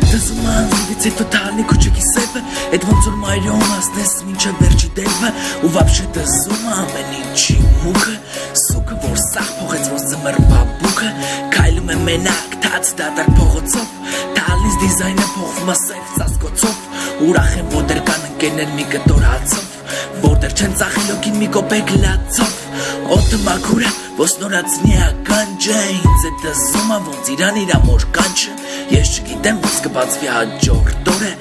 Դզման զիվիցի տոտալնի կուչեկի սեպը Էդ ոնց որ մայրոն ասնես մինչև վերջի դելվը Ու վապշե դզում ամեն ինչի մուկը Սուկը որ սաղ փողեց ոնց զմր բաբուկը Կայլում է մենակ թաց դատար փողոցով Տալիս դիզայնը փողվում է սեվ ծասկոցով Ուրախ եմ ոտեր կան ընկերներ մի կտոր հացով Որտեր չեն ծախելոքին մի կոպեկ լացով Օդը մաքուրը ոսնորացնի ականջը Ինձ է դզում ոնց իրան իրա մոր կանչը Ես չգիտեմ ոնց կբացվի հաջորդ օրը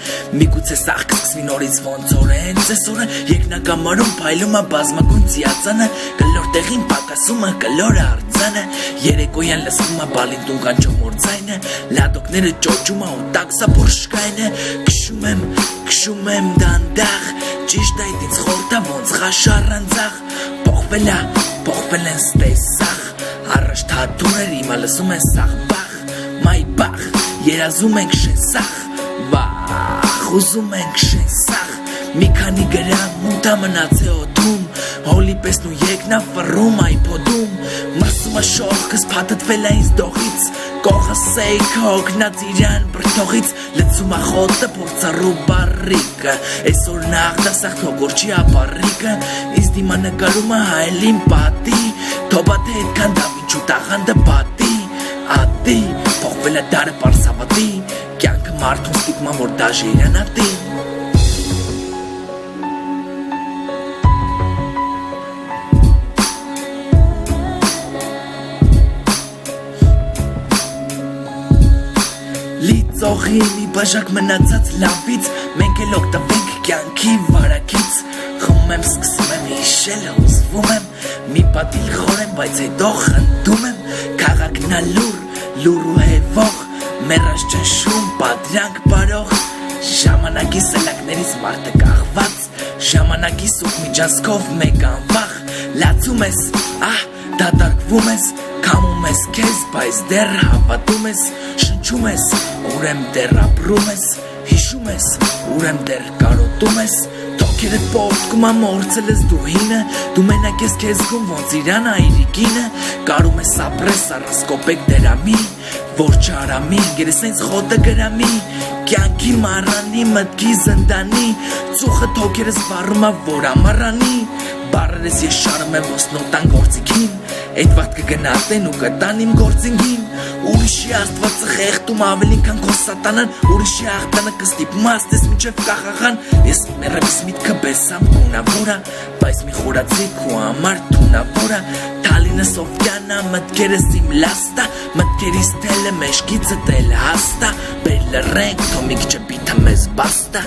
Միգուցե սաղ կսկսվի նորից ոնց օրը հենց այս օրը Երկնակամարում փայլում է բազմագույն ծիածանը Կլոր տեղին պակասում է կլոր արձանը Երեկոյան լսվում է բալին տուն կանչող մոր ձայնը Լադոկները ճոճում է ու տաքսա բուրշկայնը Քշում եմ դանդաղ Ճիշտ այդ ինձ խորտա ոնց խաշառանձաղ Փոխվել են ստեսախ Առաջ թաթուր էր հիմա լսում են սաղ բախ Մայ բախ երազում ենք շենսախ Վախ ուզում ենք շենսախ Մի քանի գրամ մութա մնաց է օդում Հոլի պեսն ու երկնա վռում այպոդում Մրսում է շողքս փաթթվել է ինձ դողից Կողս էիք հոգնած իրան բրթողից Լծում է խոտը փորձառու բարիկը Այսօր նախդասախ թողորչի ապարիկը Ինձ դիմա նկարում է հայելին պատի Թոբա թե հետքան դավինչու տաղանդը բատի Ատի փոխվել է դարը պարսավատի Կյանքը մարդուն ստիպման որ դաժե իրանատի Լիծողի մի բաժակ մնացած լավից Մենք էլ օգտվենք կյանքի վարակից Խմում եմ, սկսում եմ հիշել, հուզվում եմ Մի պատիլ խորեմ, բայց հետո խնդում եմ Քաղաքն ա լուր ու հևող Մեռած ճնշում, պատրանք բարող Ժամանակի սելակներից մարդը կախված Ժամանակի սուկ միջանցքով մեկ անվախ Լացում ես, դատարկվում ես Կամում ես կեզ, բայց դեր հավատում ես Շնչում ես, ուրեմ դեր ապրում ես Հիշում ես, ուրեմ դեր կարոտում ես Թոքերդ պորտկում ամորցել ես դու հինը Դու մենակ ես կեզ գում ոնց իրան այրիկինը Կարում ես ապրես առանց կոպեկ դերամի Որ չարամի, գերեսենց խոտը գրամի Կյանքի մարանի, մտքի զնդանի Ծուխը թոքերս վառում որ ամարանի Բարերես ես շարում եմ ոսնոտան գործիքին Այդ վաղտ կգնատեն ու կտան իմ գործինգին Ուրիշի աստվածը խեղտում ավելին կան քո սատանան Ուրիշի աղտանը կստիպում աստես մինչև կախաղան Ես մերևս միտքը բեսամ գունավորա Բայց մի խորացիկ ու ամար թունավորա Թալինը Սոֆյանա մտքերս իմ լաստա Մտքերիս թելը մեշկիցը տել հաստա Բեր լռենք թոմիկ չպիթը մեզ բաստա